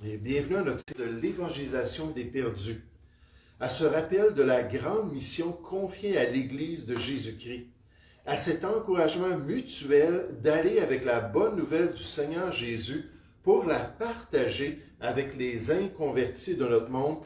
Et bienvenue à notre série de l'évangélisation des perdus, à ce rappel de la grande mission confiée à l'Église de Jésus-Christ, à cet encouragement mutuel d'aller avec la bonne nouvelle du Seigneur Jésus pour la partager avec les inconvertis de notre monde,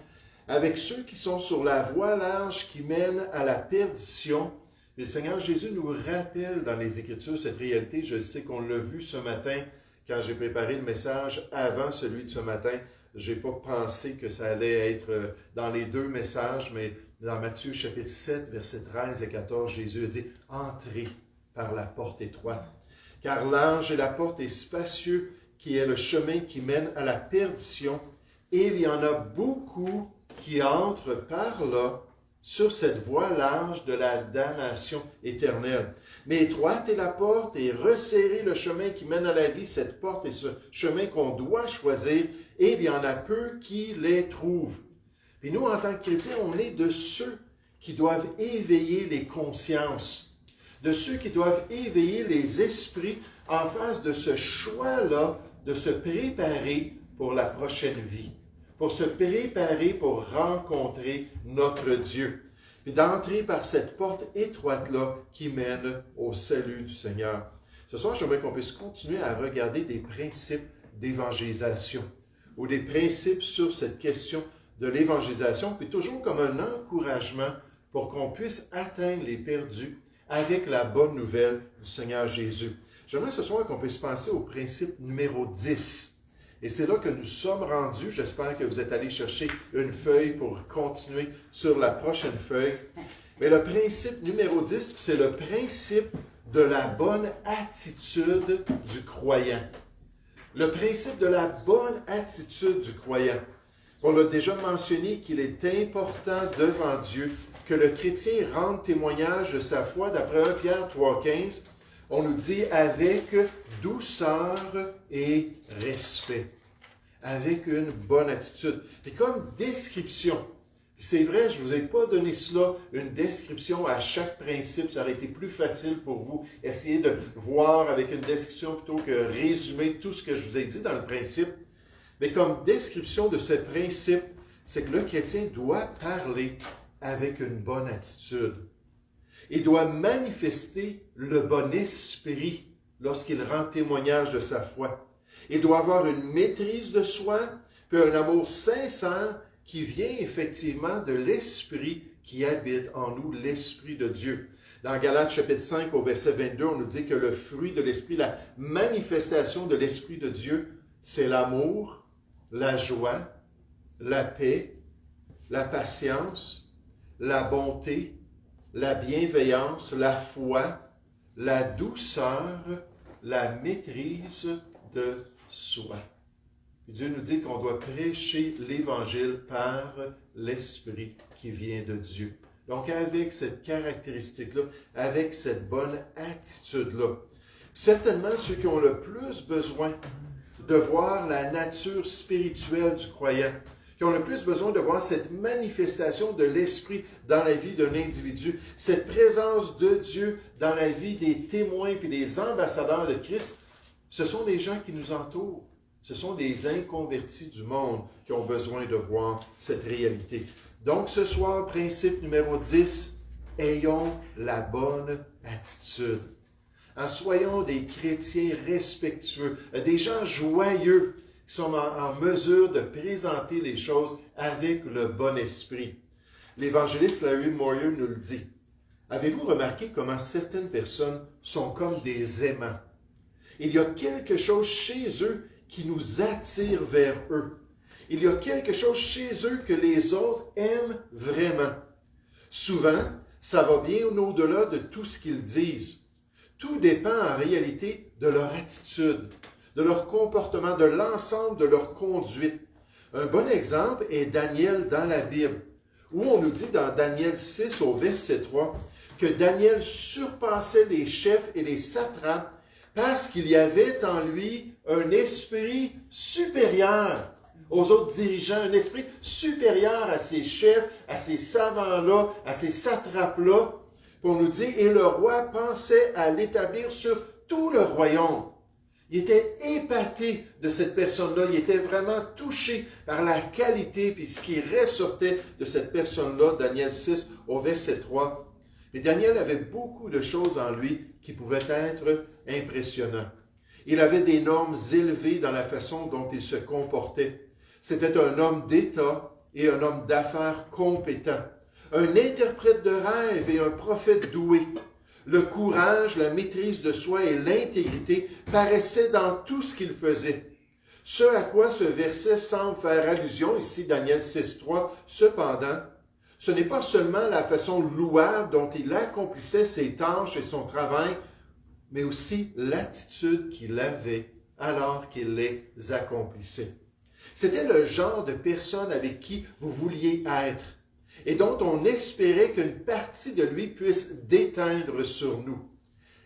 avec ceux qui sont sur la voie large qui mène à la perdition. Et le Seigneur Jésus nous rappelle dans les Écritures cette réalité. Je sais qu'on l'a vu ce matin quand j'ai préparé le message avant celui de ce matin. Je n'ai pas pensé que ça allait être dans les deux messages, mais dans Matthieu chapitre 7, versets 13 et 14, Jésus a dit « Entrez par la porte étroite, car large est la porte et spacieux qui est le chemin qui mène à la perdition, et il y en a beaucoup qui entrent par là sur cette voie large de la damnation éternelle. Mais étroite est la porte et resserré le chemin qui mène à la vie, cette porte et ce chemin qu'on doit choisir, et il y en a peu qui les trouvent. » Et nous, en tant que chrétiens, on est de ceux qui doivent éveiller les consciences, de ceux qui doivent éveiller les esprits en face de ce choix-là de se préparer pour la prochaine vie, pour se préparer pour rencontrer notre Dieu, et d'entrer par cette porte étroite-là qui mène au salut du Seigneur. Ce soir, j'aimerais qu'on puisse continuer à regarder des principes d'évangélisation, ou des principes sur cette question de l'évangélisation, puis toujours comme un encouragement pour qu'on puisse atteindre les perdus avec la bonne nouvelle du Seigneur Jésus. J'aimerais ce soir qu'on puisse penser au principe numéro 10. Et c'est là que nous sommes rendus. J'espère que vous êtes allés chercher une feuille pour continuer sur la prochaine feuille. Mais le principe numéro 10, c'est le principe de la bonne attitude du croyant. Le principe de la bonne attitude du croyant. On l'a déjà mentionné qu'il est important devant Dieu que le chrétien rende témoignage de sa foi. D'après 1 Pierre 3,15, on nous dit avec douceur et respect, avec une bonne attitude. Et comme description, c'est vrai, je ne vous ai pas donné cela, une description à chaque principe, ça aurait été plus facile pour vous. Essayez de voir avec une description plutôt que résumer tout ce que je vous ai dit dans le principe. Mais comme description de ce principe, c'est que le chrétien doit parler avec une bonne attitude. Il doit manifester le bon esprit lorsqu'il rend témoignage de sa foi. Il doit avoir une maîtrise de soi, puis un amour sincère qui vient effectivement de l'esprit qui habite en nous, l'esprit de Dieu. Dans Galates chapitre 5 au verset 22, on nous dit que le fruit de l'esprit, la manifestation de l'esprit de Dieu, c'est l'amour, la joie, la paix, la patience, la bonté, la bienveillance, la foi, la douceur, la maîtrise de soi. Et Dieu nous dit qu'on doit prêcher l'Évangile par l'Esprit qui vient de Dieu. Donc avec cette caractéristique-là, avec cette bonne attitude-là, certainement ceux qui ont le plus besoin de voir la nature spirituelle du croyant, qui ont le plus besoin de voir cette manifestation de l'Esprit dans la vie d'un individu, cette présence de Dieu dans la vie des témoins et des ambassadeurs de Christ, ce sont des gens qui nous entourent. Ce sont des inconvertis du monde qui ont besoin de voir cette réalité. Donc ce soir, principe numéro 10, ayons la bonne attitude. Soyons des chrétiens respectueux, des gens joyeux, qui sont en mesure de présenter les choses avec le bon esprit. L'évangéliste Larry Moyer nous le dit. Avez-vous remarqué comment certaines personnes sont comme des aimants? Il y a quelque chose chez eux qui nous attire vers eux. Il y a quelque chose chez eux que les autres aiment vraiment. Souvent, ça va bien au-delà de tout ce qu'ils disent. Tout dépend en réalité de leur attitude, de leur comportement, de l'ensemble de leur conduite. Un bon exemple est Daniel dans la Bible, où on nous dit dans Daniel 6 au verset 3 que Daniel surpassait les chefs et les satrapes parce qu'il y avait en lui un esprit supérieur aux autres dirigeants, un esprit supérieur à ces chefs, à ces savants-là, à ces satrapes-là. On nous dit, et le roi pensait à l'établir sur tout le royaume. Il était épaté de cette personne-là. Il était vraiment touché par la qualité puis ce qui ressortait de cette personne-là, Daniel 6 au verset 3. Et Daniel avait beaucoup de choses en lui qui pouvaient être impressionnantes. Il avait des normes élevées dans la façon dont il se comportait. C'était un homme d'État et un homme d'affaires compétent. Un interprète de rêve et un prophète doué. Le courage, la maîtrise de soi et l'intégrité paraissaient dans tout ce qu'il faisait. Ce à quoi ce verset semble faire allusion, ici Daniel 6.3, cependant, ce n'est pas seulement la façon louable dont il accomplissait ses tâches et son travail, mais aussi l'attitude qu'il avait alors qu'il les accomplissait. C'était le genre de personne avec qui vous vouliez être et dont on espérait qu'une partie de lui puisse déteindre sur nous.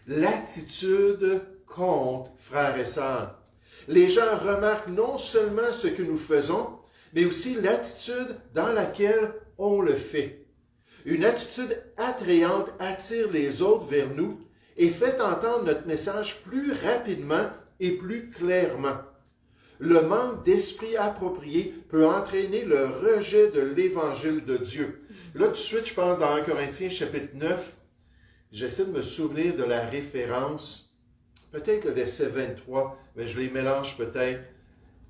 L'attitude compte, frères et sœurs. Les gens remarquent non seulement ce que nous faisons, mais aussi l'attitude dans laquelle on le fait. Une attitude attrayante attire les autres vers nous et fait entendre notre message plus rapidement et plus clairement. Le manque d'esprit approprié peut entraîner le rejet de l'Évangile de Dieu. Là, tout de suite, je pense dans 1 Corinthiens chapitre 9, j'essaie de me souvenir de la référence, peut-être le verset 23, mais je les mélange peut-être.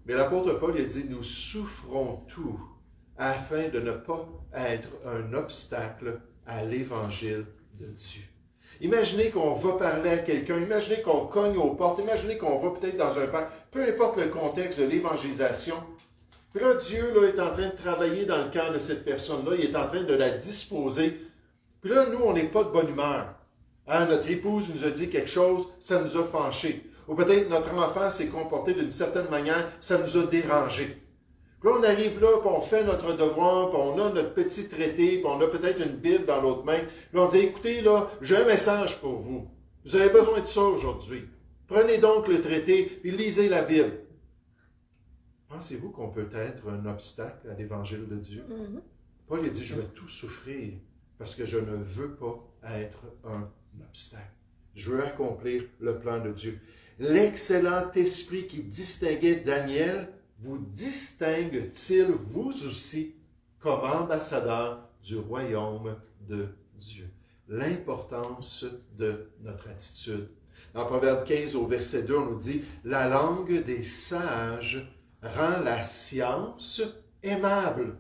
Mais l'apôtre Paul il dit, nous souffrons tout afin de ne pas être un obstacle à l'Évangile de Dieu. Imaginez qu'on va parler à quelqu'un, imaginez qu'on cogne aux portes, imaginez qu'on va peut-être dans un parc, peu importe le contexte de l'évangélisation. Puis là, Dieu là, est en train de travailler dans le cœur de cette personne-là, il est en train de la disposer. Puis là, nous, on n'est pas de bonne humeur. Hein, notre épouse nous a dit quelque chose, ça nous a fâchés. Ou peut-être notre enfant s'est comporté d'une certaine manière, ça nous a dérangés. Puis là, on arrive là, puis on fait notre devoir, puis on a notre petit traité, puis on a peut-être une Bible dans l'autre main. Puis on dit, écoutez, là, j'ai un message pour vous. Vous avez besoin de ça aujourd'hui. Prenez donc le traité, puis lisez la Bible. Pensez-vous qu'on peut être un obstacle à l'Évangile de Dieu? Paul a dit, je vais tout souffrir parce que je ne veux pas être un obstacle. Je veux accomplir le plan de Dieu. L'excellent esprit qui distinguait Daniel vous distingue-t-il, vous aussi, comme ambassadeur du royaume de Dieu? L'importance de notre attitude. Dans Proverbe 15, au verset 2, on nous dit « La langue des sages rend la science aimable. »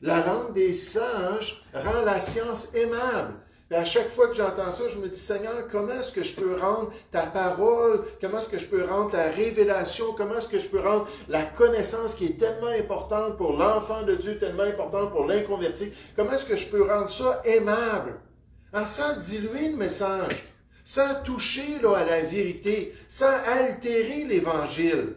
La langue des sages rend la science aimable. Et à chaque fois que j'entends ça, je me dis, Seigneur, comment est-ce que je peux rendre ta parole, comment est-ce que je peux rendre ta révélation, comment est-ce que je peux rendre la connaissance qui est tellement importante pour l'enfant de Dieu, tellement importante pour l'inconverti, comment est-ce que je peux rendre ça aimable, sans diluer le message, sans toucher là, à la vérité, sans altérer l'Évangile.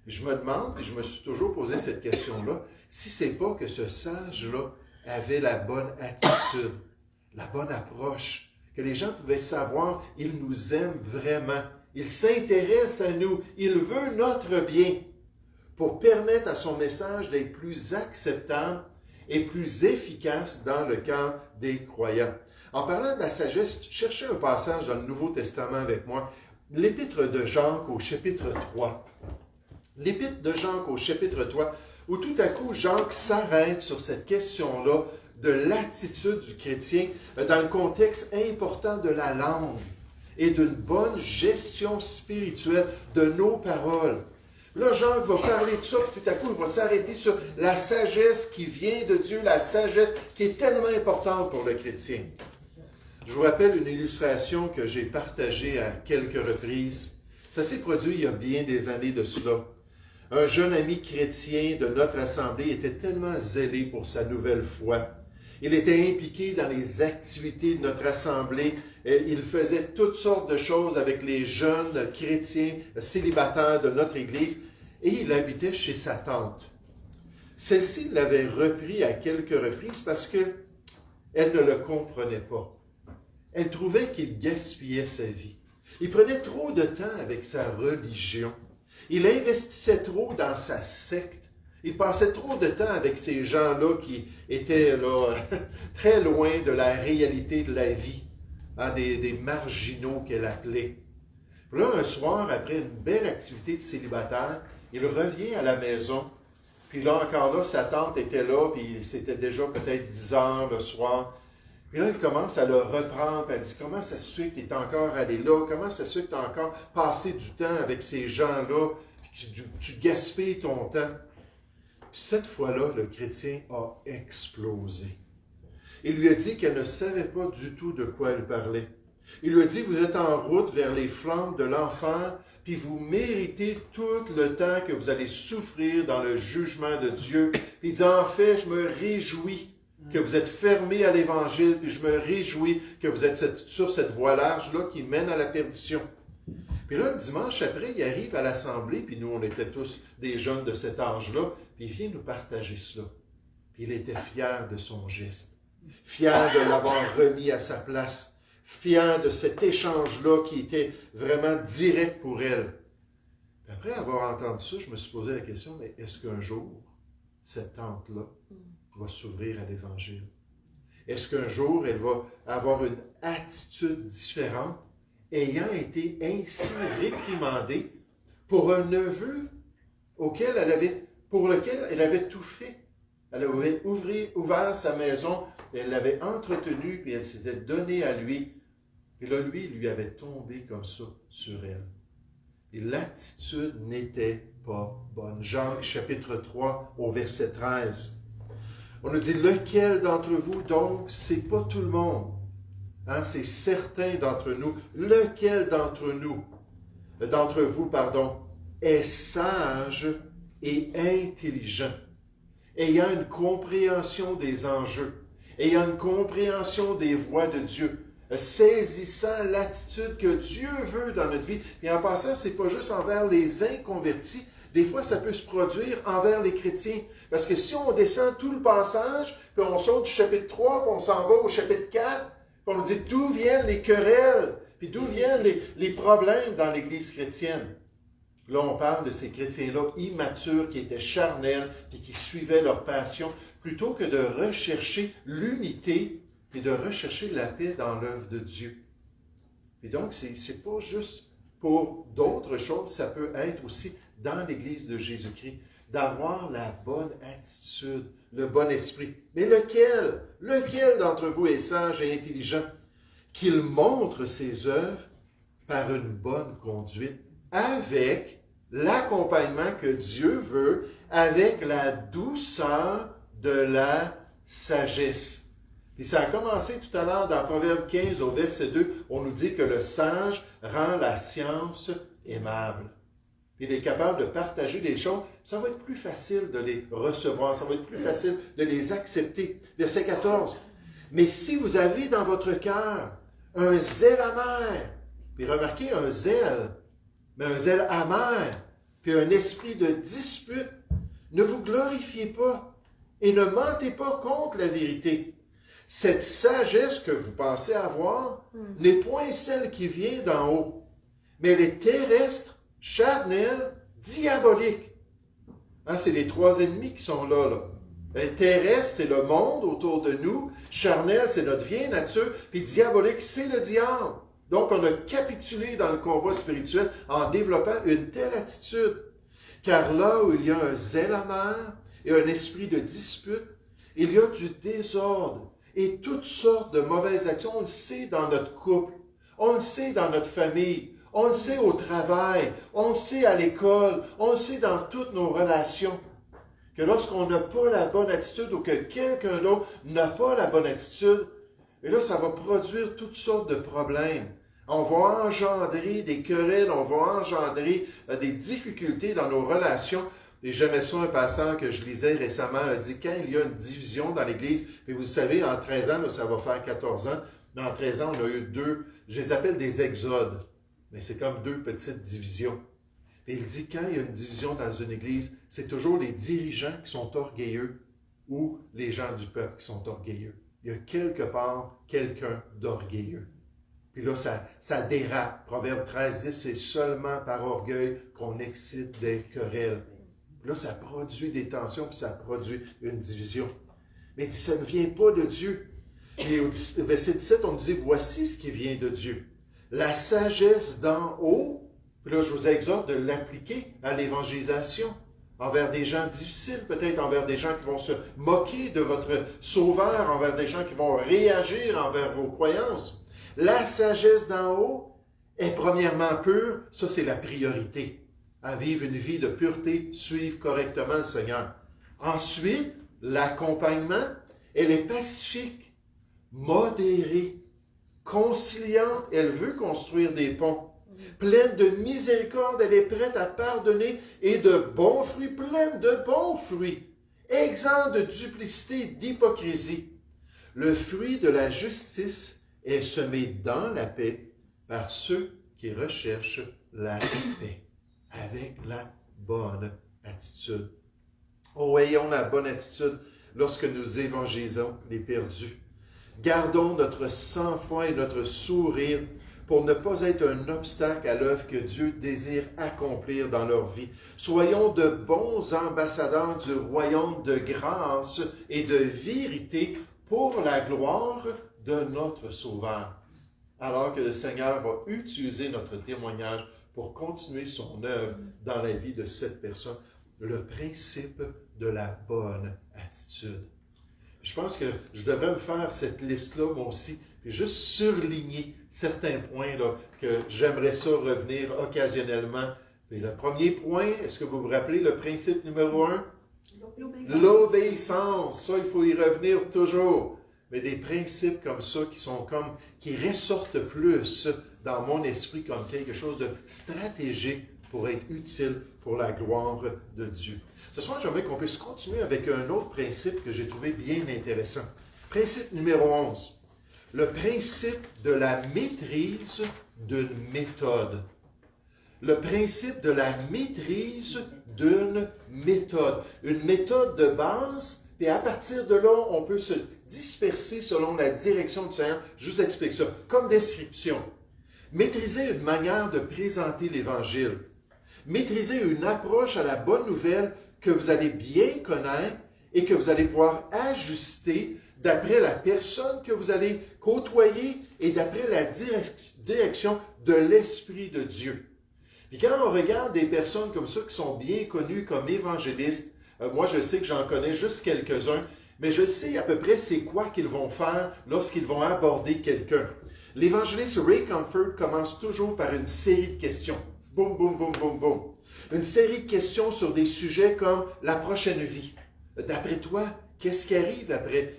Je me demande, et je me suis toujours posé cette question-là, si c'est pas que ce sage-là avait la bonne attitude, la bonne approche, que les gens pouvaient savoir, il nous aime vraiment, il s'intéresse à nous, il veut notre bien, pour permettre à son message d'être plus acceptable et plus efficace dans le cœur des croyants. En parlant de la sagesse, cherchez un passage dans le Nouveau Testament avec moi, l'Épître de Jacques au chapitre 3. L'Épître de Jacques au chapitre 3, où tout à coup Jacques s'arrête sur cette question-là de l'attitude du chrétien dans le contexte important de la langue et d'une bonne gestion spirituelle de nos paroles. Là, Jacques va parler de ça, puis tout à coup, il va s'arrêter sur la sagesse qui vient de Dieu, la sagesse qui est tellement importante pour le chrétien. Je vous rappelle une illustration que j'ai partagée à quelques reprises. Ça s'est produit il y a bien des années de cela. Un jeune ami chrétien de notre assemblée était tellement zélé pour sa nouvelle foi. Il était impliqué dans les activités de notre assemblée. Il faisait toutes sortes de choses avec les jeunes chrétiens célibataires de notre Église et il habitait chez sa tante. Celle-ci l'avait repris à quelques reprises parce qu'elle ne le comprenait pas. Elle trouvait qu'il gaspillait sa vie. Il prenait trop de temps avec sa religion. Il investissait trop dans sa secte. Il passait trop de temps avec ces gens-là qui étaient là, très loin de la réalité de la vie, des marginaux qu'elle appelait. Puis là, un soir, après une belle activité de célibataire, il revient à la maison. Puis là, encore là, sa tante était là, puis c'était déjà peut-être 10 heures le soir. Puis là, il commence à le reprendre, puis elle dit, comment ça se fait que tu es encore allé là? Comment ça se fait que tu as encore passé du temps avec ces gens-là, puis que tu gaspilles ton temps? Puis cette fois-là, le chrétien a explosé. Il lui a dit qu'elle ne savait pas du tout de quoi elle parlait. Il lui a dit, vous êtes en route vers les flammes de l'enfer, puis vous méritez tout le temps que vous allez souffrir dans le jugement de Dieu. Puis il dit, en fait, je me réjouis que vous êtes fermés à l'Évangile, puis je me réjouis que vous êtes sur cette voie large-là qui mène à la perdition. Puis là, le dimanche après, il arrive à l'Assemblée, puis nous, on était tous des jeunes de cet âge-là, puis il vient nous partager cela. Puis il était fier de son geste, fier de l'avoir remis à sa place, fier de cet échange-là qui était vraiment direct pour elle. Puis après avoir entendu ça, je me suis posé la question, mais est-ce qu'un jour, cette tante-là va s'ouvrir à l'Évangile? Est-ce qu'un jour, elle va avoir une attitude différente, ayant été ainsi réprimandée pour un neveu pour lequel elle avait tout fait? Elle avait ouvert sa maison, elle l'avait entretenu, puis elle s'était donnée à lui. Puis là, lui avait tombé comme ça sur elle. Et l'attitude n'était pas bonne. Jean chapitre 3 au verset 13. On nous dit, lequel d'entre vous, donc, c'est pas tout le monde. Hein, c'est certains d'entre nous. Lequel d'entre vous, est sage et intelligent, ayant une compréhension des enjeux, ayant une compréhension des voies de Dieu, saisissant l'attitude que Dieu veut dans notre vie. Et en passant, c'est pas juste envers les inconvertis. Des fois, ça peut se produire envers les chrétiens. Parce que si on descend tout le passage, puis on saute du chapitre 3, puis on s'en va au chapitre 4, puis on nous dit d'où viennent les querelles, puis d'où viennent les problèmes dans l'Église chrétienne. Là, on parle de ces chrétiens-là immatures, qui étaient charnels, puis qui suivaient leur passion, plutôt que de rechercher l'unité, puis de rechercher la paix dans l'œuvre de Dieu. Et donc, c'est pas juste pour d'autres choses, ça peut être aussi dans l'Église de Jésus-Christ, d'avoir la bonne attitude, le bon esprit. Mais lequel d'entre vous est sage et intelligent? Qu'il montre ses œuvres par une bonne conduite, avec l'accompagnement que Dieu veut, avec la douceur de la sagesse. Puis ça a commencé tout à l'heure dans Proverbe 15 au verset 2, on nous dit que le sage rend la science aimable. Il est capable de partager des choses, ça va être plus facile de les recevoir, ça va être plus facile de les accepter. Verset 14. Mais si vous avez dans votre cœur un zèle amer, puis remarquez un zèle, mais un zèle amer, puis un esprit de dispute, ne vous glorifiez pas et ne mentez pas contre la vérité. Cette sagesse que vous pensez avoir n'est point celle qui vient d'en haut, mais elle est terrestre, charnelle, diabolique. Hein, c'est les trois ennemis qui sont là. Terrestre, c'est le monde autour de nous. Charnel, c'est notre vieille nature. Puis diabolique, c'est le diable. Donc, on a capitulé dans le combat spirituel en développant une telle attitude. Car là où il y a un zèle amer et un esprit de dispute, il y a du désordre et toutes sortes de mauvaises actions. On le sait dans notre couple, on le sait dans notre famille, on le sait au travail, on le sait à l'école, on le sait dans toutes nos relations. Que lorsqu'on n'a pas la bonne attitude ou que quelqu'un d'autre n'a pas la bonne attitude, et là, ça va produire toutes sortes de problèmes. On va engendrer des querelles, on va engendrer des difficultés dans nos relations. Et j'aimais ça, un pasteur que je lisais récemment a dit, quand il y a une division dans l'Église, et vous savez, en 13 ans, là, ça va faire 14 ans, mais en 13 ans, on a eu deux, je les appelle des exodes. Mais c'est comme deux petites divisions. Et il dit, quand il y a une division dans une église, c'est toujours les dirigeants qui sont orgueilleux ou les gens du peuple qui sont orgueilleux. Il y a quelque part quelqu'un d'orgueilleux. Puis là, ça dérape. Proverbe 13 dit, c'est seulement par orgueil qu'on excite des querelles. Puis là, ça produit des tensions, puis ça produit une division. Mais il dit, ça ne vient pas de Dieu. Et au verset 17, on nous dit, voici ce qui vient de Dieu. La sagesse d'en haut, puis là, je vous exhorte de l'appliquer à l'évangélisation, envers des gens difficiles, peut-être envers des gens qui vont se moquer de votre sauveur, envers des gens qui vont réagir envers vos croyances. La sagesse d'en haut est premièrement pure, ça c'est la priorité, à vivre une vie de pureté, suivre correctement le Seigneur. Ensuite, l'accompagnement, elle est pacifique, modérée, conciliante, elle veut construire des ponts. Pleine de miséricorde, elle est prête à pardonner et de bons fruits, pleine de bons fruits, exempt de duplicité, d'hypocrisie. Le fruit de la justice est semé dans la paix par ceux qui recherchent la paix, avec la bonne attitude. Oh, ayons la bonne attitude lorsque nous évangélisons les perdus. Gardons notre sang-froid et notre sourire pour ne pas être un obstacle à l'œuvre que Dieu désire accomplir dans leur vie. Soyons de bons ambassadeurs du royaume de grâce et de vérité pour la gloire de notre Sauveur. Alors que le Seigneur va utiliser notre témoignage pour continuer son œuvre dans la vie de cette personne. Le principe de la bonne attitude. Je pense que je devrais me faire cette liste-là, moi aussi, puis juste surligner certains points là, que j'aimerais ça revenir occasionnellement. Puis le premier point, est-ce que vous vous rappelez le principe numéro 1? L'obéissance. Ça, il faut y revenir toujours. Mais des principes comme ça qui ressortent plus dans mon esprit comme quelque chose de stratégique pour être utile pour la gloire de Dieu. Ce soir, j'aimerais qu'on puisse continuer avec un autre principe que j'ai trouvé bien intéressant. Principe numéro 11. Le principe de la maîtrise d'une méthode. Le principe de la maîtrise d'une méthode. Une méthode de base, et à partir de là, on peut se disperser selon la direction du Seigneur. Je vous explique ça. Comme description. Maîtriser une manière de présenter l'Évangile. Maîtriser une approche à la bonne nouvelle que vous allez bien connaître et que vous allez pouvoir ajuster d'après la personne que vous allez côtoyer et d'après la direction de l'Esprit de Dieu. Puis quand on regarde des personnes comme ça qui sont bien connues comme évangélistes, moi je sais que j'en connais juste quelques-uns, mais je sais à peu près c'est quoi qu'ils vont faire lorsqu'ils vont aborder quelqu'un. L'évangéliste Ray Comfort commence toujours par une série de questions. Boum, boum, boum, boum, boum. Une série de questions sur des sujets comme la prochaine vie. D'après toi, qu'est-ce qui arrive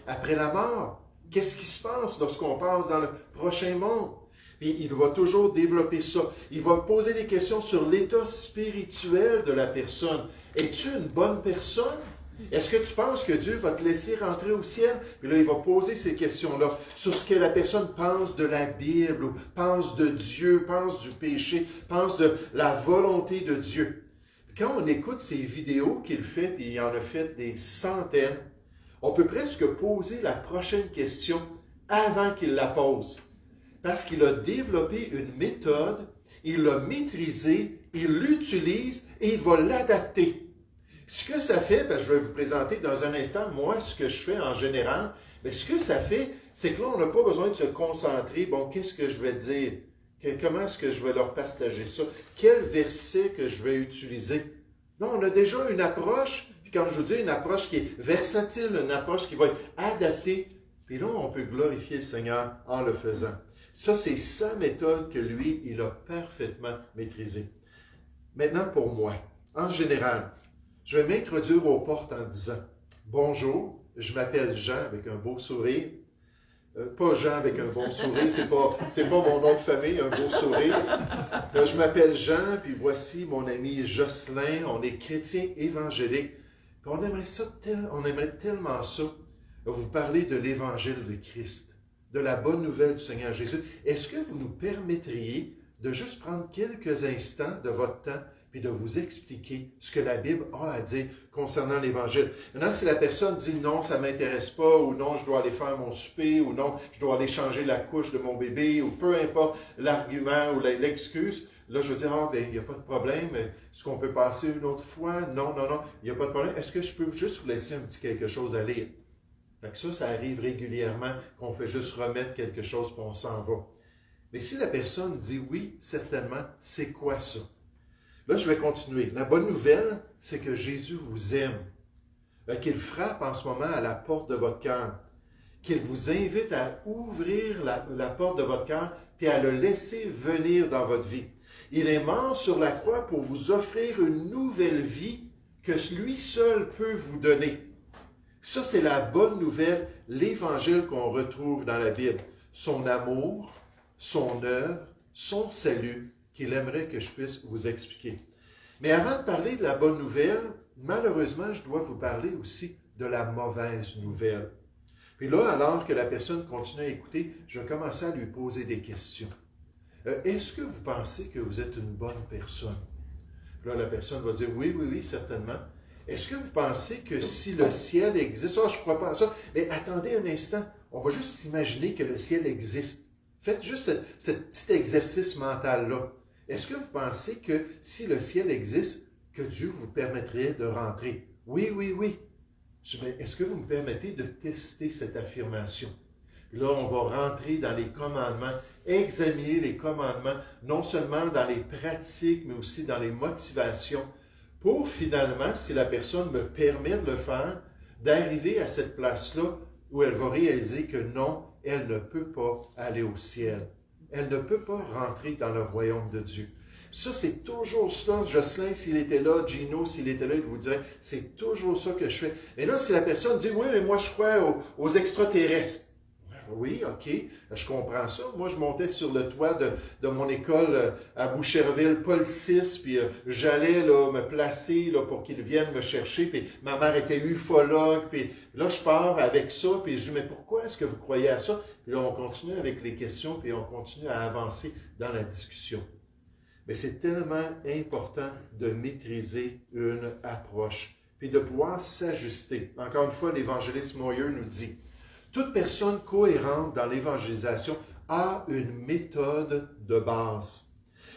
après la mort? Qu'est-ce qui se passe lorsqu'on passe dans le prochain monde? Et il va toujours développer ça. Il va poser des questions sur l'état spirituel de la personne. Es-tu une bonne personne? Est-ce que tu penses que Dieu va te laisser rentrer au ciel? Puis là, il va poser ces questions-là sur ce que la personne pense de la Bible, ou pense de Dieu, pense du péché, pense de la volonté de Dieu. Puis quand on écoute ces vidéos qu'il fait, puis il en a fait des centaines, on peut presque poser la prochaine question avant qu'il la pose. Parce qu'il a développé une méthode, il l'a maîtrisée, il l'utilise et il va l'adapter. Ce que ça fait, parce que je vais vous présenter dans un instant, moi, ce que je fais en général, mais ce que ça fait, c'est que là, on n'a pas besoin de se concentrer, bon, qu'est-ce que je vais dire? Comment est-ce que je vais leur partager ça? Quel verset que je vais utiliser? Non, on a déjà une approche, puis comme je vous dis, une approche qui est versatile, une approche qui va être adaptée, puis là, on peut glorifier le Seigneur en le faisant. Ça, c'est sa méthode que lui, il a parfaitement maîtrisée. Maintenant, pour moi, en général, je vais m'introduire aux portes en disant « Bonjour, je m'appelle Jean avec un beau sourire. » Pas Jean avec un bon sourire, c'est pas mon nom de famille, un beau sourire. Je m'appelle Jean, puis voici mon ami Jocelyn, on est chrétiens évangéliques. On aimerait tellement ça, vous parler de l'évangile de Christ, de la bonne nouvelle du Seigneur Jésus. Est-ce que vous nous permettriez de juste prendre quelques instants de votre temps puis de vous expliquer ce que la Bible a à dire concernant l'Évangile. Maintenant, si la personne dit non, ça ne m'intéresse pas, ou non, je dois aller faire mon souper, ou non, je dois aller changer la couche de mon bébé, ou peu importe l'argument ou l'excuse, là, je veux dire, il n'y a pas de problème, est-ce qu'on peut passer une autre fois? Non, il n'y a pas de problème. Est-ce que je peux juste vous laisser un petit quelque chose à lire? Fait que ça arrive régulièrement, qu'on fait juste remettre quelque chose, puis on s'en va. Mais si la personne dit oui, certainement, c'est quoi ça? Là, je vais continuer. La bonne nouvelle, c'est que Jésus vous aime, qu'il frappe en ce moment à la porte de votre cœur, qu'il vous invite à ouvrir la porte de votre cœur puis à le laisser venir dans votre vie. Il est mort sur la croix pour vous offrir une nouvelle vie que lui seul peut vous donner. Ça, c'est la bonne nouvelle, l'Évangile qu'on retrouve dans la Bible. Son amour, son œuvre, son salut, qu'il aimerait que je puisse vous expliquer. Mais avant de parler de la bonne nouvelle, malheureusement, je dois vous parler aussi de la mauvaise nouvelle. Puis là, alors que la personne continue à écouter, je vais commencer à lui poser des questions. Est-ce que vous pensez que vous êtes une bonne personne? Puis là, la personne va dire, oui, certainement. Est-ce que vous pensez que si le ciel existe, je ne crois pas à ça, mais attendez un instant, on va juste s'imaginer que le ciel existe. Faites juste ce petit exercice mental-là. Est-ce que vous pensez que si le ciel existe, que Dieu vous permettrait de rentrer? Oui. Est-ce que vous me permettez de tester cette affirmation? Puis là, on va rentrer dans les commandements, examiner les commandements, non seulement dans les pratiques, mais aussi dans les motivations, pour finalement, si la personne me permet de le faire, d'arriver à cette place-là où elle va réaliser que non, elle ne peut pas aller au ciel. Elle ne peut pas rentrer dans le royaume de Dieu. Ça, c'est toujours ça. Jocelyn, s'il était là, Gino, s'il était là, il vous dirait, c'est toujours ça que je fais. Mais là, si la personne dit, oui, mais moi, je crois aux extraterrestres. Oui, OK, je comprends ça. Moi, je montais sur le toit de mon école à Boucherville, Paul VI, puis j'allais là, me placer là, pour qu'ils viennent me chercher, puis ma mère était ufologue, puis là, je pars avec ça, puis je dis, mais pourquoi est-ce que vous croyez à ça? Puis là, on continue avec les questions, puis on continue à avancer dans la discussion. Mais c'est tellement important de maîtriser une approche, puis de pouvoir s'ajuster. Encore une fois, l'évangéliste Moyer nous dit, toute personne cohérente dans l'évangélisation a une méthode de base.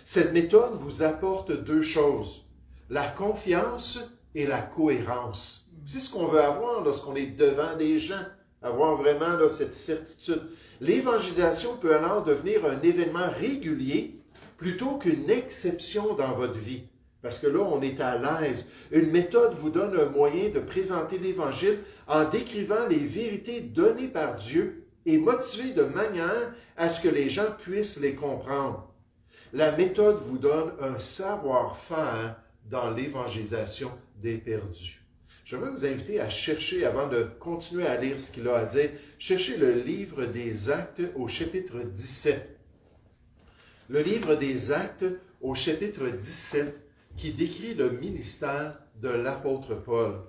Cette méthode vous apporte deux choses, la confiance et la cohérence. C'est ce qu'on veut avoir lorsqu'on est devant des gens, avoir vraiment là, cette certitude. L'évangélisation peut alors devenir un événement régulier plutôt qu'une exception dans votre vie. Parce que là, on est à l'aise. Une méthode vous donne un moyen de présenter l'Évangile en décrivant les vérités données par Dieu et motivées de manière à ce que les gens puissent les comprendre. La méthode vous donne un savoir-faire dans l'évangélisation des perdus. Je vais vous inviter à chercher, avant de continuer à lire ce qu'il a à dire, cherchez le livre des Actes au chapitre 17. Le livre des Actes au chapitre 17 qui décrit le ministère de l'apôtre Paul.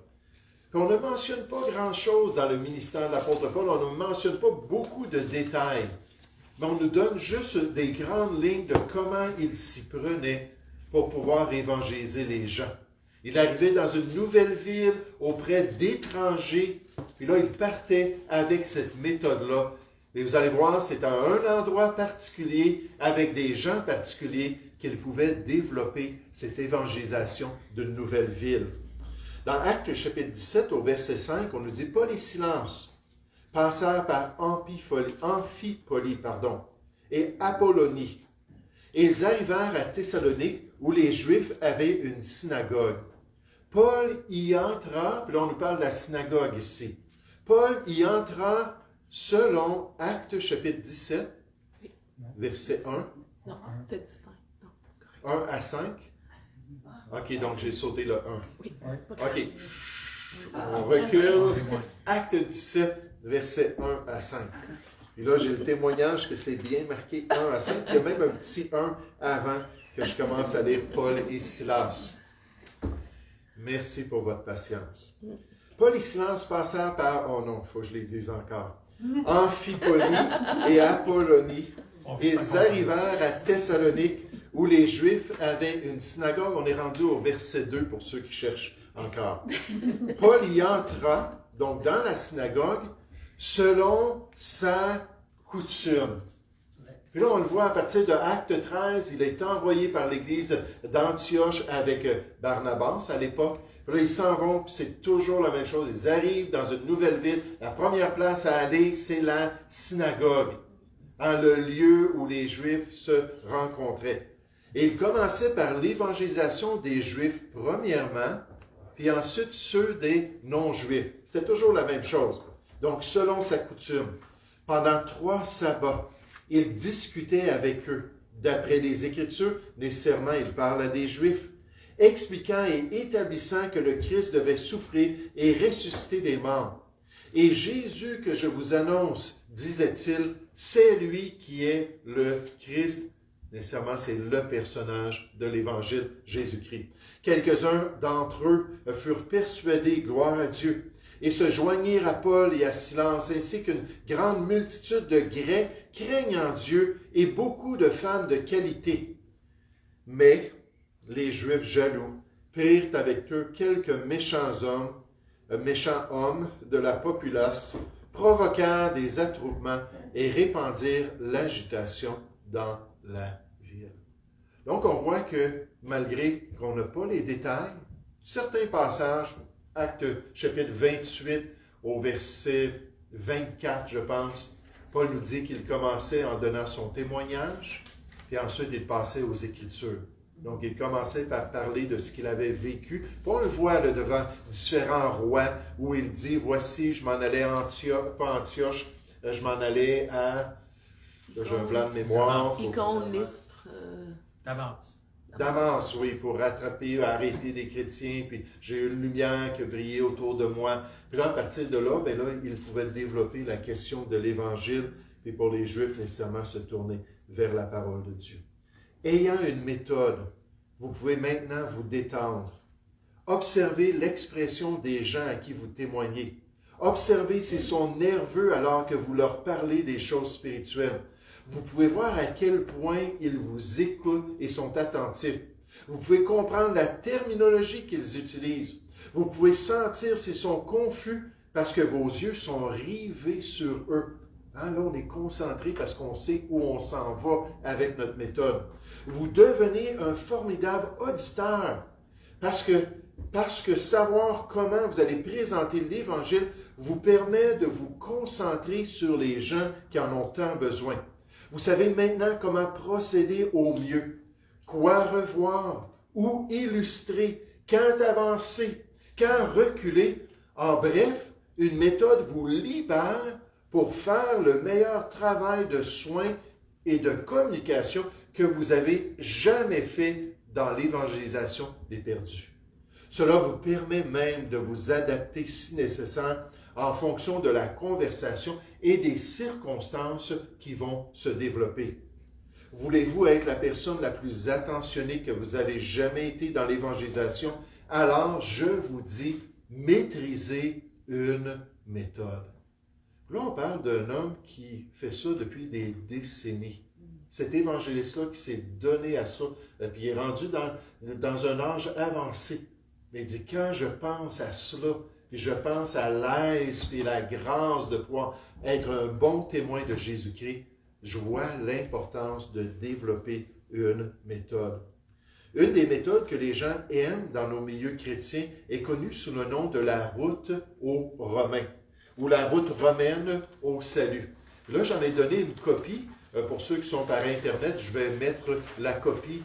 Puis on ne mentionne pas grand-chose dans le ministère de l'apôtre Paul, on ne mentionne pas beaucoup de détails, mais on nous donne juste des grandes lignes de comment il s'y prenait pour pouvoir évangéliser les gens. Il arrivait dans une nouvelle ville auprès d'étrangers, puis là, il partait avec cette méthode-là. Et vous allez voir, c'est à un endroit particulier, avec des gens particuliers, qu'il pouvait développer cette évangélisation d'une nouvelle ville. Dans Actes chapitre 17, au verset 5, on nous dit « Paul et Silence passèrent par Amphipolis et Apollonie. Et ils arrivèrent à Thessalonique, où les Juifs avaient une synagogue. Paul y entra, puis là on nous parle de la synagogue ici. Paul y entra selon Actes chapitre 17, verset 1. Non, peut-être distinct. 1 à 5. OK, donc j'ai sauté le 1. Oui. OK. On recule. Acte 17, verset 1 à 5. Et là, j'ai le témoignage que c'est bien marqué 1 à 5. Il y a même un petit 1 avant que je commence à lire Paul et Silas. Merci pour votre patience. Paul et Silas passèrent par, oh non, il faut que je les dise encore, Amphipolis et Apollonie. Ils arrivèrent à Thessalonique, où les Juifs avaient une synagogue. On est rendu au verset 2 pour ceux qui cherchent encore. Paul y entra, donc dans la synagogue, selon sa coutume. Puis là, on le voit à partir de Acte 13, il est envoyé par l'église d'Antioche avec Barnabas à l'époque. Puis là, ils s'en vont, puis c'est toujours la même chose. Ils arrivent dans une nouvelle ville. La première place à aller, c'est la synagogue. en le lieu où les Juifs se rencontraient. Et il commençait par l'évangélisation des Juifs premièrement, puis ensuite ceux des non-Juifs. C'était toujours la même chose. Donc, selon sa coutume, pendant 3 sabbats, il discutait avec eux. D'après les Écritures, nécessairement, il parle à des Juifs, expliquant et établissant que le Christ devait souffrir et ressusciter des morts. Et Jésus que je vous annonce, disait-il, c'est lui qui est le Christ. Nécessairement, c'est le personnage de l'Évangile, Jésus-Christ. Quelques-uns d'entre eux furent persuadés, gloire à Dieu, et se joignirent à Paul et à Silas, ainsi qu'une grande multitude de Grecs craignant Dieu et beaucoup de femmes de qualité. Mais les Juifs jaloux prirent avec eux quelques méchants hommes de la populace, provoquèrent des attroupements et répandirent l'agitation dans la ville. Donc, on voit que malgré qu'on n'a pas les détails, certains passages, Acte chapitre 28 au verset 24, je pense, Paul nous dit qu'il commençait en donnant son témoignage, puis ensuite il passait aux Écritures. Donc, il commençait par parler de ce qu'il avait vécu. Puis on le voit là, devant différents rois où il dit, voici, je m'en allais à Antioche, pas Antioche, je m'en allais à... Là, j'ai un blanc de mémoire. Icône, Lystre. Damas, oui, pour rattraper, arrêter des chrétiens, puis j'ai eu une lumière qui a brillé autour de moi. Puis là, à partir de là, là, il pouvait développer la question de l'Évangile, puis pour les Juifs, nécessairement se tourner vers la parole de Dieu. Ayant une méthode, vous pouvez maintenant vous détendre. Observez l'expression des gens à qui vous témoignez. Observez s'ils sont nerveux alors que vous leur parlez des choses spirituelles. Vous pouvez voir à quel point ils vous écoutent et sont attentifs. Vous pouvez comprendre la terminologie qu'ils utilisent. Vous pouvez sentir s'ils sont confus parce que vos yeux sont rivés sur eux. Là, on est concentré parce qu'on sait où on s'en va avec notre méthode. Vous devenez un formidable auditeur parce que savoir comment vous allez présenter l'Évangile vous permet de vous concentrer sur les gens qui en ont tant besoin. Vous savez maintenant comment procéder au mieux, quoi revoir, où illustrer, quand avancer, quand reculer. En bref, une méthode vous libère pour faire le meilleur travail de soins et de communication que vous avez jamais fait dans l'évangélisation des perdus. Cela vous permet même de vous adapter si nécessaire en fonction de la conversation et des circonstances qui vont se développer. Voulez-vous être la personne la plus attentionnée que vous avez jamais été dans l'évangélisation? Alors, je vous dis, maîtrisez une méthode. Là, on parle d'un homme qui fait ça depuis des décennies. Cet évangéliste-là qui s'est donné à ça, puis il est rendu dans un âge avancé. Mais il dit, quand je pense à cela, puis je pense à l'aise puis la grâce de pouvoir être un bon témoin de Jésus-Christ, je vois l'importance de développer une méthode. Une des méthodes que les gens aiment dans nos milieux chrétiens est connue sous le nom de la route aux Romains, ou la route romaine au salut. Là, j'en ai donné une copie. Pour ceux qui sont par Internet, je vais mettre la copie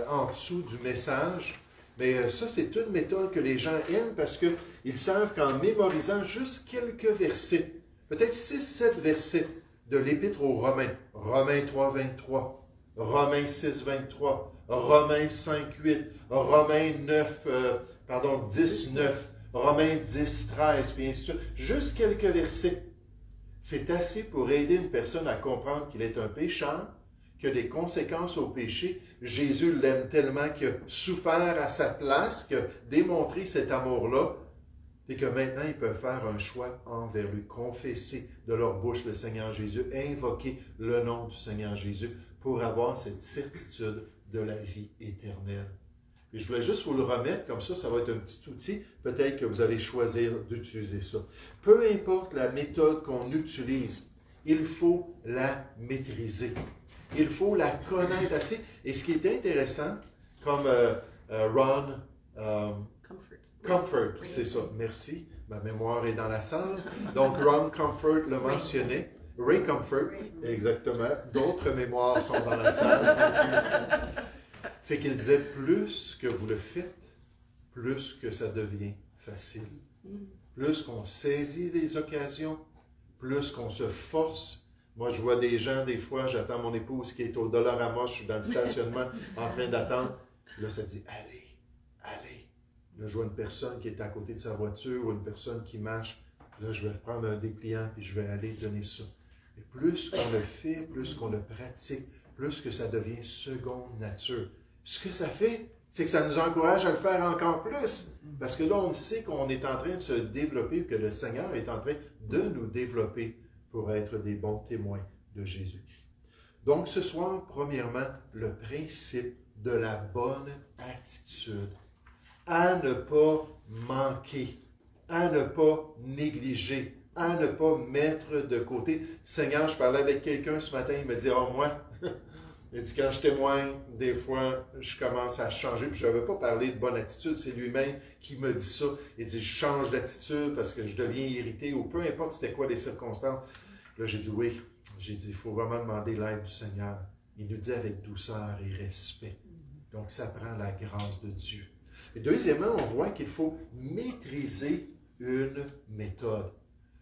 en dessous du message. Mais ça, c'est une méthode que les gens aiment parce qu'ils savent qu'en mémorisant juste quelques versets, peut-être 6-7 versets de l'Épître aux Romains, Romains 3:23, Romains 6:23, Romains 5:8, Romains 10:9, Romains 10:13, puis ainsi de suite, juste quelques versets. C'est assez pour aider une personne à comprendre qu'il est un pécheur, qu'il y a des conséquences au péché. Jésus l'aime tellement qu'il a souffert à sa place, qu'il a démontré cet amour-là, et que maintenant ils peuvent faire un choix envers lui, confesser de leur bouche le Seigneur Jésus, invoquer le nom du Seigneur Jésus pour avoir cette certitude de la vie éternelle. Et je voulais juste vous le remettre, comme ça va être un petit outil, peut-être que vous allez choisir d'utiliser ça. Peu importe la méthode qu'on utilise, il faut la maîtriser. Il faut la connaître assez. Et ce qui est intéressant, comme Ron Comfort, c'est ça, merci, ma mémoire est dans la salle. Donc Ron Comfort le mentionnait. Ray Comfort, exactement. D'autres mémoires sont dans la salle. C'est qu'il disait, plus que vous le faites, plus que ça devient facile. Plus qu'on saisit les occasions, plus qu'on se force. Moi, je vois des gens, des fois, j'attends mon épouse qui est au Dollarama, je suis dans le stationnement en train d'attendre. Là, ça dit, allez, allez. Là, je vois une personne qui est à côté de sa voiture ou une personne qui marche. Là, je vais prendre un dépliant puis je vais aller donner ça. Et plus qu'on le fait, plus qu'on le pratique, plus que ça devient seconde nature. Ce que ça fait, c'est que ça nous encourage à le faire encore plus. Parce que là, on sait qu'on est en train de se développer, que le Seigneur est en train de nous développer pour être des bons témoins de Jésus-Christ. Donc, ce soir, premièrement, le principe de la bonne attitude. À ne pas manquer, à ne pas négliger, à ne pas mettre de côté. Seigneur, je parlais avec quelqu'un ce matin, il me dit, « Oh, moi, il dit, quand je témoigne, des fois, je commence à changer. » Puis je n'avais pas parlé de bonne attitude, c'est lui-même qui me dit ça. Il dit, « Je change d'attitude parce que je deviens irrité, ou peu importe c'était quoi les circonstances. » Là, j'ai dit, « Oui. » J'ai dit, « Il faut vraiment demander l'aide du Seigneur. » Il nous dit avec douceur et respect. Donc, ça prend la grâce de Dieu. Et deuxièmement, on voit qu'il faut maîtriser une méthode.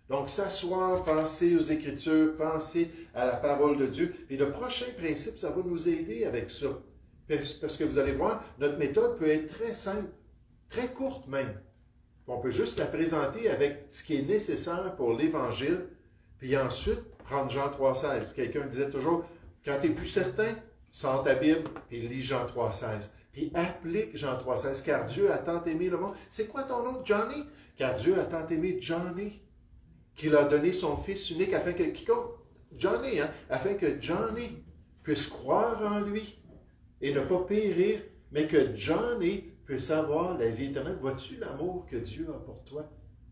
Donc, s'asseoir, penser aux Écritures, penser à la parole de Dieu. Et le prochain principe, ça va nous aider avec ça. Parce que vous allez voir, notre méthode peut être très simple, très courte même. On peut juste la présenter avec ce qui est nécessaire pour l'Évangile, puis ensuite prendre Jean 3,16. Quelqu'un disait toujours, quand tu n'es plus certain, sors ta Bible, puis lis Jean 3,16. Puis applique Jean 3,16, car Dieu a tant aimé le monde. C'est quoi ton nom, Johnny? Car Dieu a tant aimé Johnny, qu'il a donné son Fils unique afin que quiconque, Johnny, afin que Johnny puisse croire en lui et ne pas périr, mais que Johnny puisse avoir la vie éternelle. Vois-tu l'amour que Dieu a pour toi?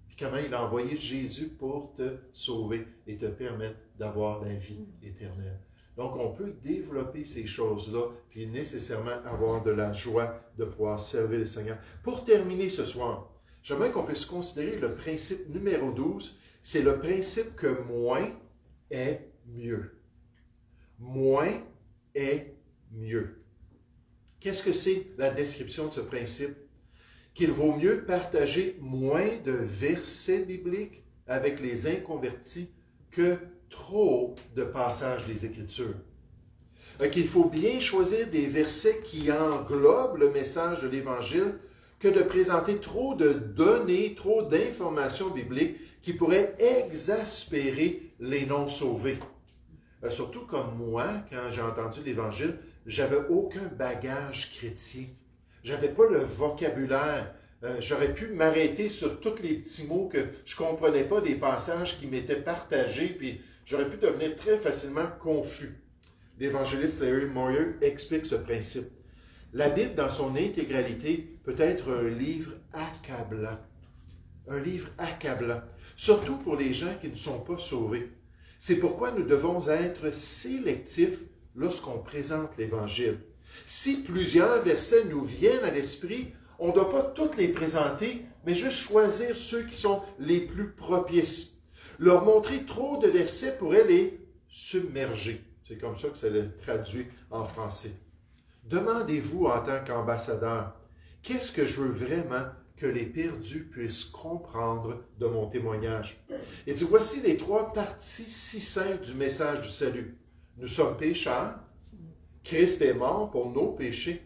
Puis comment il a envoyé Jésus pour te sauver et te permettre d'avoir la vie éternelle. Donc, on peut développer ces choses-là, puis nécessairement avoir de la joie de pouvoir servir le Seigneur. Pour terminer ce soir, j'aimerais qu'on puisse considérer le principe numéro 12, c'est le principe que moins est mieux. Moins est mieux. Qu'est-ce que c'est la description de ce principe? Qu'il vaut mieux partager moins de versets bibliques avec les inconvertis que trop de passages des Écritures. Qu'il faut bien choisir des versets qui englobent le message de l'Évangile que de présenter trop de données, trop d'informations bibliques qui pourraient exaspérer les non-sauvés. Surtout comme moi, quand j'ai entendu l'Évangile, j'avais aucun bagage chrétien. J'avais pas le vocabulaire. J'aurais pu m'arrêter sur tous les petits mots que je ne comprenais pas des passages qui m'étaient partagés, puis j'aurais pu devenir très facilement confus. L'évangéliste Larry Moyer explique ce principe. La Bible, dans son intégralité, peut être un livre accablant. Un livre accablant, surtout pour les gens qui ne sont pas sauvés. C'est pourquoi nous devons être sélectifs lorsqu'on présente l'Évangile. Si plusieurs versets nous viennent à l'esprit, on ne doit pas tous les présenter, mais juste choisir ceux qui sont les plus propices. Leur montrer trop de versets pourrait les submerger. C'est comme ça que ça le traduit en français. Demandez-vous en tant qu'ambassadeur, qu'est-ce que je veux vraiment que les perdus puissent comprendre de mon témoignage? Et dit, voici les 3 parties si simples du message du salut. Nous sommes pécheurs, Christ est mort pour nos péchés,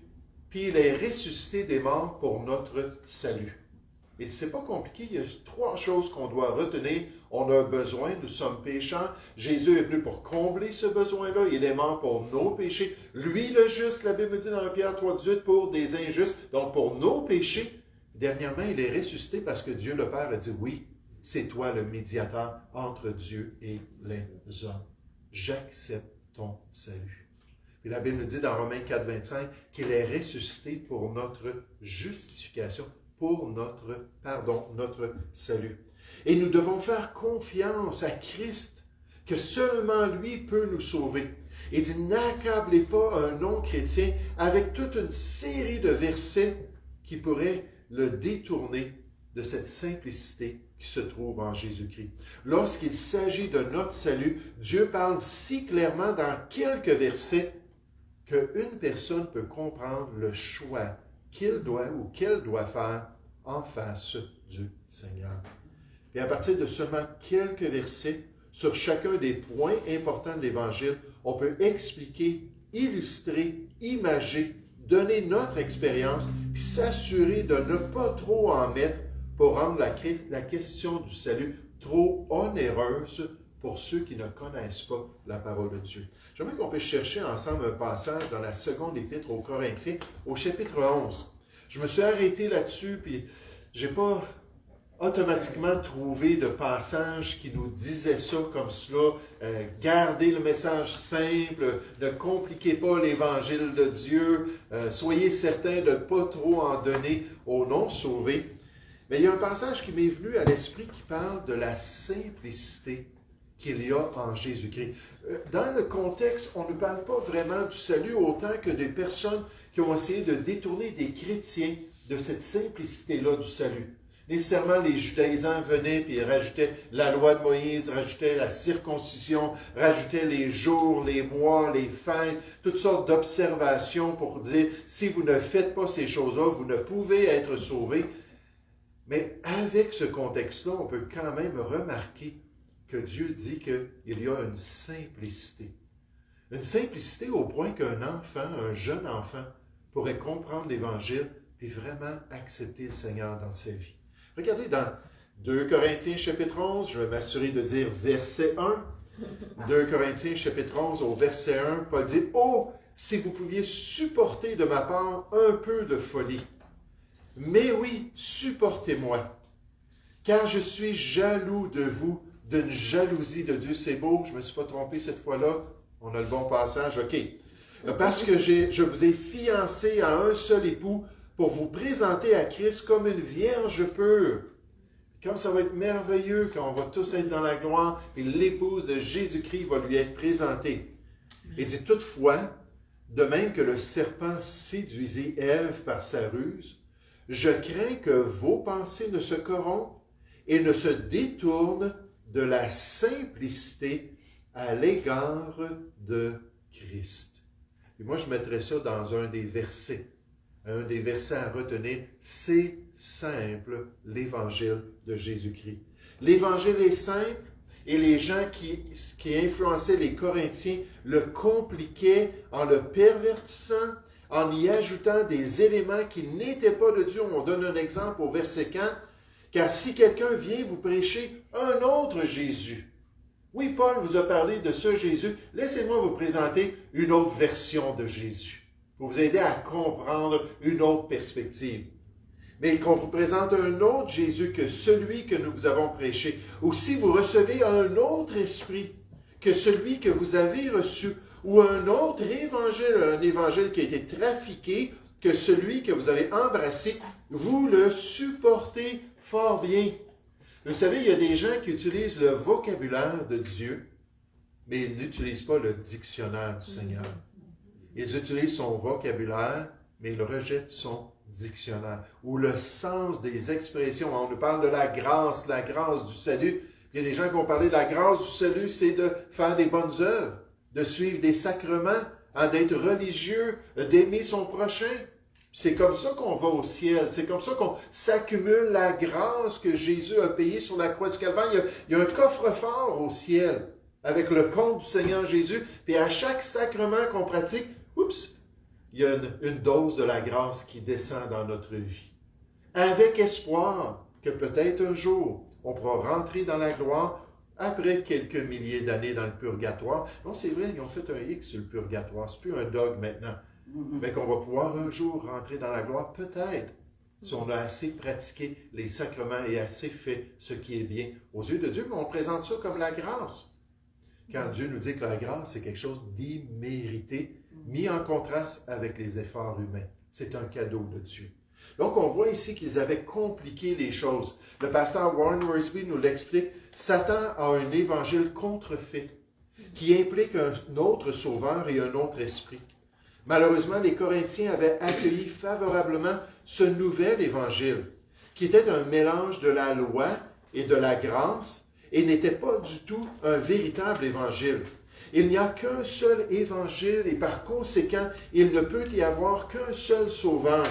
puis il est ressuscité des morts pour notre salut. Et c'est pas compliqué, il y a 3 choses qu'on doit retenir. On a un besoin, nous sommes pécheurs. Jésus est venu pour combler ce besoin-là. Il est mort pour nos péchés. Lui, le juste, la Bible dit dans 1 Pierre 3,18, pour des injustes, donc pour nos péchés. Dernièrement, il est ressuscité parce que Dieu le Père a dit, oui, c'est toi le médiateur entre Dieu et les hommes. J'accepte ton salut. Puis la Bible nous dit dans Romains 4, 25 qu'il est ressuscité pour notre justification, pour notre salut. Et nous devons faire confiance à Christ, que seulement lui peut nous sauver. Il dit, n'accablez pas un non-chrétien avec toute une série de versets qui pourraient le détourner de cette simplicité qui se trouve en Jésus-Christ. Lorsqu'il s'agit de notre salut, Dieu parle si clairement dans quelques versets qu'une personne peut comprendre le choix qu'il doit ou qu'elle doit faire en face du Seigneur. Et à partir de seulement quelques versets, sur chacun des points importants de l'Évangile, on peut expliquer, illustrer, imager, donner notre expérience, puis s'assurer de ne pas trop en mettre pour rendre la question du salut trop onéreuse pour ceux qui ne connaissent pas la parole de Dieu. J'aimerais qu'on puisse chercher ensemble un passage dans la seconde épître aux Corinthiens, au chapitre 11. Je me suis arrêté là-dessus, puis je n'ai pas automatiquement trouvé de passage qui nous disait ça comme cela. Gardez le message simple, ne compliquez pas l'évangile de Dieu, soyez certains de ne pas trop en donner aux non-sauvés. Mais il y a un passage qui m'est venu à l'esprit qui parle de la simplicité qu'il y a en Jésus-Christ. Dans le contexte, on ne parle pas vraiment du salut autant que des personnes qui ont essayé de détourner des chrétiens de cette simplicité-là du salut. Nécessairement, les judaïsants venaient et rajoutaient la loi de Moïse, rajoutaient la circoncision, rajoutaient les jours, les mois, les fêtes, toutes sortes d'observations pour dire, si vous ne faites pas ces choses-là, vous ne pouvez être sauvés. Mais avec ce contexte-là, on peut quand même remarquer que Dieu dit qu'il y a une simplicité. Une simplicité au point qu'un enfant, un jeune enfant, pourrait comprendre l'Évangile et vraiment accepter le Seigneur dans sa vie. Regardez dans 2 Corinthiens chapitre 11, je vais m'assurer de dire verset 1. 2 Corinthiens chapitre 11 au verset 1, Paul dit « Oh, si vous pouviez supporter de ma part un peu de folie. Mais oui, supportez-moi, car je suis jaloux de vous, d'une jalousie de Dieu. » C'est beau, je ne me suis pas trompé cette fois-là. On a le bon passage, OK. Parce que je vous ai fiancé à un seul époux pour vous présenter à Christ comme une vierge pure. Comme ça va être merveilleux quand on va tous être dans la gloire et l'épouse de Jésus-Christ va lui être présentée. Il dit toutefois, de même que le serpent séduisit Ève par sa ruse, je crains que vos pensées ne se corrompent et ne se détournent de la simplicité à l'égard de Christ. Et moi, je mettrais ça dans un des versets à retenir. C'est simple, l'Évangile de Jésus-Christ. L'Évangile est simple et les gens qui influençaient les Corinthiens le compliquaient en le pervertissant, en y ajoutant des éléments qui n'étaient pas de Dieu. On donne un exemple au verset 4. « Car si quelqu'un vient vous prêcher un autre Jésus, oui, Paul vous a parlé de ce Jésus, laissez-moi vous présenter une autre version de Jésus, pour vous aider à comprendre une autre perspective. Mais qu'on vous présente un autre Jésus que celui que nous vous avons prêché, ou si vous recevez un autre esprit que celui que vous avez reçu, ou un autre évangile, un évangile qui a été trafiqué, que celui que vous avez embrassé, vous le supportez fort bien. » Vous savez, il y a des gens qui utilisent le vocabulaire de Dieu, mais ils n'utilisent pas le dictionnaire du Seigneur. Ils utilisent son vocabulaire, mais ils rejettent son dictionnaire, ou le sens des expressions. On nous parle de la grâce du salut. Il y a des gens qui vont parler de la grâce du salut, c'est de faire des bonnes œuvres, de suivre des sacrements, d'être religieux, d'aimer son prochain. C'est comme ça qu'on va au ciel. C'est comme ça qu'on s'accumule la grâce que Jésus a payée sur la croix du Calvaire. Il y a un coffre-fort au ciel avec le compte du Seigneur Jésus. Puis à chaque sacrement qu'on pratique, il y a une dose de la grâce qui descend dans notre vie. Avec espoir que peut-être un jour, on pourra rentrer dans la gloire après quelques milliers d'années dans le purgatoire. Non, c'est vrai, ils ont fait un X sur le purgatoire. C'est plus un dogme maintenant. Mais qu'on va pouvoir un jour rentrer dans la gloire, peut-être, si on a assez pratiqué les sacrements et assez fait ce qui est bien aux yeux de Dieu. Mais on présente ça comme la grâce. Quand Dieu nous dit que la grâce, c'est quelque chose d'immérité, mis en contraste avec les efforts humains. C'est un cadeau de Dieu. Donc, on voit ici qu'ils avaient compliqué les choses. Le pasteur Warren Wiersbe nous l'explique. Satan a un évangile contrefait qui implique un autre sauveur et un autre esprit. Malheureusement, les Corinthiens avaient accueilli favorablement ce nouvel évangile qui était un mélange de la loi et de la grâce, et n'était pas du tout un véritable évangile. Il n'y a qu'un seul évangile et par conséquent, il ne peut y avoir qu'un seul sauveur.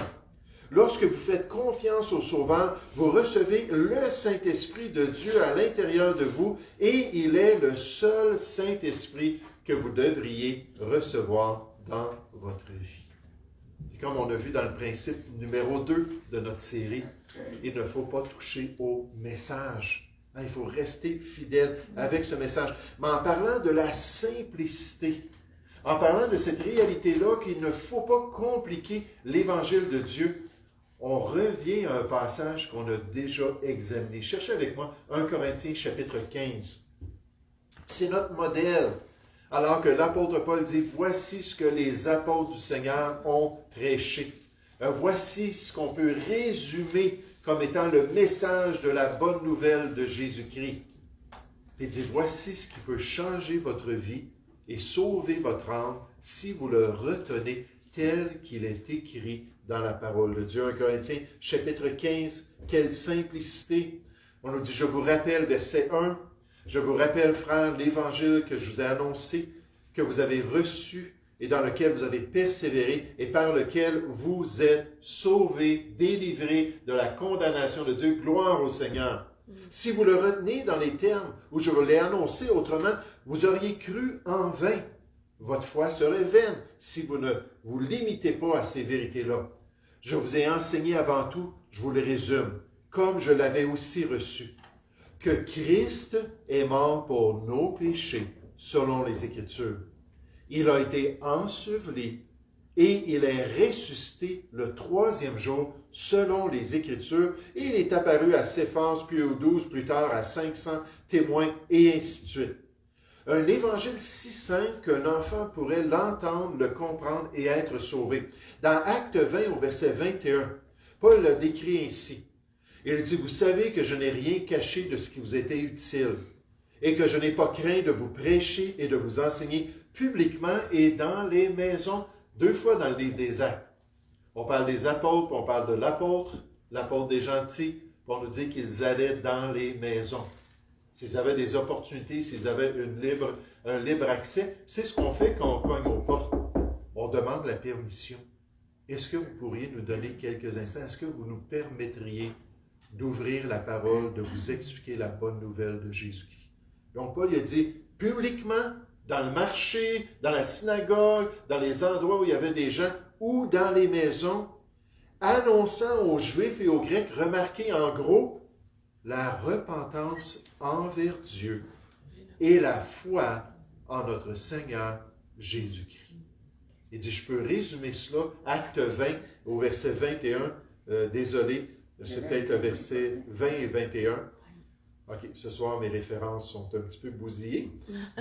Lorsque vous faites confiance au Sauveur, vous recevez le Saint-Esprit de Dieu à l'intérieur de vous et il est le seul Saint-Esprit que vous devriez recevoir dans votre vie. Et comme on a vu dans le principe numéro 2 de notre série, il ne faut pas toucher au message. Il faut rester fidèle avec ce message. Mais en parlant de la simplicité, en parlant de cette réalité-là qu'il ne faut pas compliquer l'Évangile de Dieu, on revient à un passage qu'on a déjà examiné. Cherchez avec moi 1 Corinthiens chapitre 15. C'est notre modèle. Alors que l'apôtre Paul dit, voici ce que les apôtres du Seigneur ont prêché. Voici ce qu'on peut résumer comme étant le message de la bonne nouvelle de Jésus-Christ. Il dit, voici ce qui peut changer votre vie et sauver votre âme si vous le retenez tel qu'il est écrit dans la parole de Dieu. 1 Corinthiens, chapitre 15, quelle simplicité. On nous dit, je vous rappelle, verset 1, je vous rappelle, frères, l'évangile que je vous ai annoncé, que vous avez reçu et dans lequel vous avez persévéré et par lequel vous êtes sauvés, délivrés de la condamnation de Dieu. Gloire au Seigneur. Si vous le retenez dans les termes où je vous l'ai annoncé, autrement, vous auriez cru en vain. Votre foi serait vaine si vous ne vous limitez pas à ces vérités-là. Je vous ai enseigné avant tout, je vous le résume, comme je l'avais aussi reçu, que Christ est mort pour nos péchés, selon les Écritures. Il a été enseveli et il est ressuscité le 3e jour, selon les Écritures, et il est apparu à Céphas, puis aux 12, plus tard à 500 témoins, et ainsi de suite. Un évangile si simple qu'un enfant pourrait l'entendre, le comprendre et être sauvé. Dans Acte 20, au verset 21, Paul le décrit ainsi. Il dit, « Vous savez que je n'ai rien caché de ce qui vous était utile, et que je n'ai pas craint de vous prêcher et de vous enseigner publiquement et dans les maisons. » 2 fois dans le livre des Actes. On parle des apôtres, on parle de l'apôtre des gentils, puis on nous dit qu'ils allaient dans les maisons. S'ils avaient des opportunités, s'ils avaient un libre accès, c'est ce qu'on fait quand on cogne aux portes. On demande la permission. Est-ce que vous pourriez nous donner quelques instants? Est-ce que vous nous permettriez d'ouvrir la parole, de vous expliquer la bonne nouvelle de Jésus-Christ? Donc Paul a dit, publiquement, dans le marché, dans la synagogue, dans les endroits où il y avait des gens, ou dans les maisons, annonçant aux Juifs et aux Grecs, remarquez en gros, la repentance envers Dieu et la foi en notre Seigneur Jésus-Christ. Il dit, je peux résumer cela, Acte 20, au verset 21, désolé, c'est peut-être le verset 20 et 21. OK, ce soir, mes références sont un petit peu bousillées,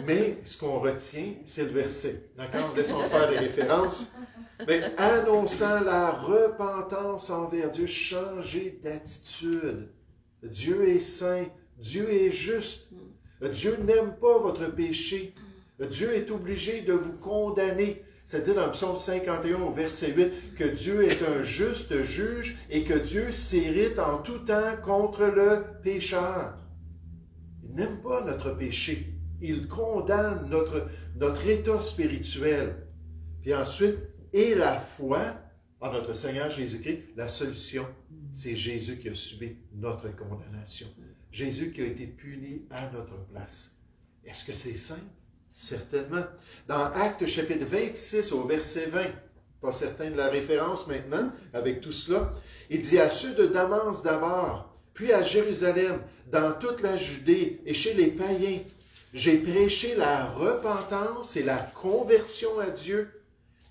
mais ce qu'on retient, c'est le verset. D'accord? Laissons faire les références. Mais annonçant la repentance envers Dieu, changer d'attitude. Dieu est saint, Dieu est juste. Dieu n'aime pas votre péché. Dieu est obligé de vous condamner. C'est dit dans le psaume 51 au verset 8 que Dieu est un juste juge et que Dieu s'irrite en tout temps contre le pécheur. Il n'aime pas notre péché. Il condamne notre état spirituel. Puis ensuite, et la foi en notre Seigneur Jésus-Christ, la solution, c'est Jésus qui a subi notre condamnation. Jésus qui a été puni à notre place. Est-ce que c'est simple? Certainement. Dans Actes chapitre 26 au verset 20, pas certain de la référence maintenant, avec tout cela, il dit à ceux de Damas d'abord, puis à Jérusalem, dans toute la Judée et chez les païens, j'ai prêché la repentance et la conversion à Dieu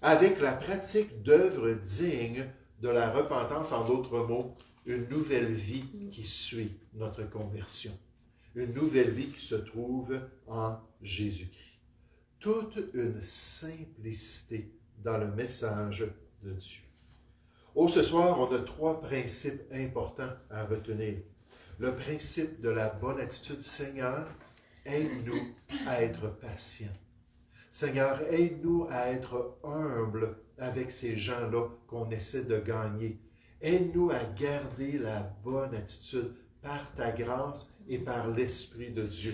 avec la pratique d'œuvres dignes de la repentance, en d'autres mots, une nouvelle vie qui suit notre conversion. Une nouvelle vie qui se trouve en Jésus-Christ. Toute une simplicité dans le message de Dieu. Oh, ce soir, on a 3 principes importants à retenir. Le principe de la bonne attitude. Seigneur, aide-nous à être patients. Seigneur, aide-nous à être humbles avec ces gens-là qu'on essaie de gagner. Aide-nous à garder la bonne attitude par ta grâce et par l'Esprit de Dieu.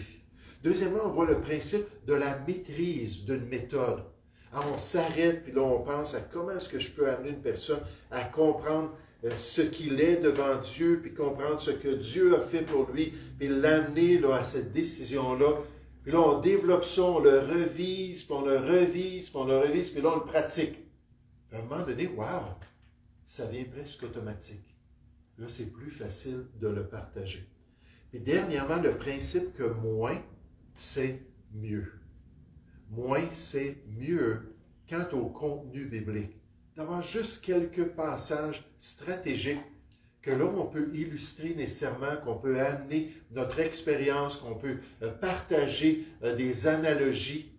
Deuxièmement, on voit le principe de la maîtrise d'une méthode. Alors, on s'arrête, puis là, on pense à comment est-ce que je peux amener une personne à comprendre ce qu'il est devant Dieu, puis comprendre ce que Dieu a fait pour lui, puis l'amener là, à cette décision-là. Puis là, on développe ça, on le revise, puis on le revise, puis on le revise, puis là, on le pratique. Puis à un moment donné, wow, ça vient presque automatique. Là, c'est plus facile de le partager. Puis dernièrement, le principe que moins, c'est mieux. Moins, c'est mieux quant au contenu biblique. D'avoir juste quelques passages stratégiques que là, on peut illustrer nécessairement, qu'on peut amener notre expérience, qu'on peut partager des analogies,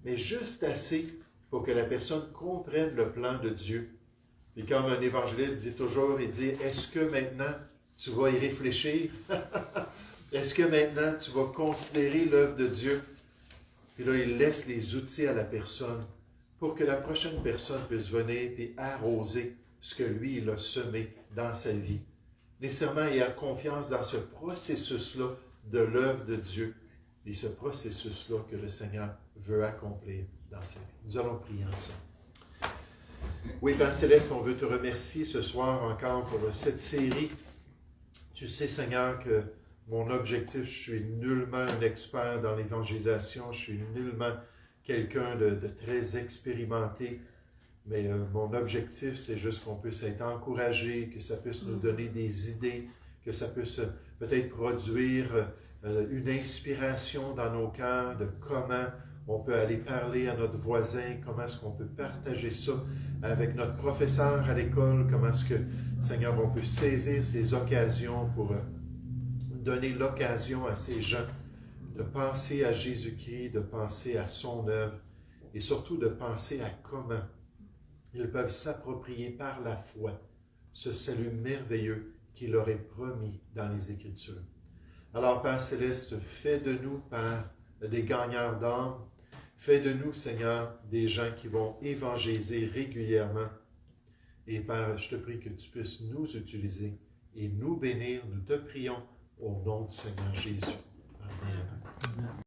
mais juste assez pour que la personne comprenne le plan de Dieu. Et comme un évangéliste dit toujours, il dit, est-ce que maintenant tu vas y réfléchir? Est-ce que maintenant tu vas considérer l'œuvre de Dieu? Puis là, il laisse les outils à la personne pour que la prochaine personne puisse venir et arroser ce que lui, il a semé dans sa vie. Nécessairement, il a confiance dans ce processus-là de l'œuvre de Dieu et ce processus-là que le Seigneur veut accomplir dans sa vie. Nous allons prier ensemble. Oui, Père Céleste, on veut te remercier ce soir encore pour cette série. Tu sais, Seigneur, que mon objectif, je suis nullement un expert dans l'évangélisation, je suis nullement quelqu'un de très expérimenté, mais mon objectif, c'est juste qu'on puisse être encouragé, que ça puisse nous donner des idées, que ça puisse peut-être produire une inspiration dans nos cœurs de comment on peut aller parler à notre voisin, comment est-ce qu'on peut partager ça avec notre professeur à l'école, comment est-ce que, Seigneur, on peut saisir ces occasions pour donner l'occasion à ces gens de penser à Jésus-Christ, de penser à son œuvre et surtout de penser à comment ils peuvent s'approprier par la foi ce salut merveilleux qu'il aurait promis dans les Écritures. Alors, Père Céleste, fais de nous, Père, des gagnants d'âme. Fais de nous, Seigneur, des gens qui vont évangéliser régulièrement. Et Père, je te prie que tu puisses nous utiliser et nous bénir. Nous te prions au nom du Seigneur Jésus. Amen.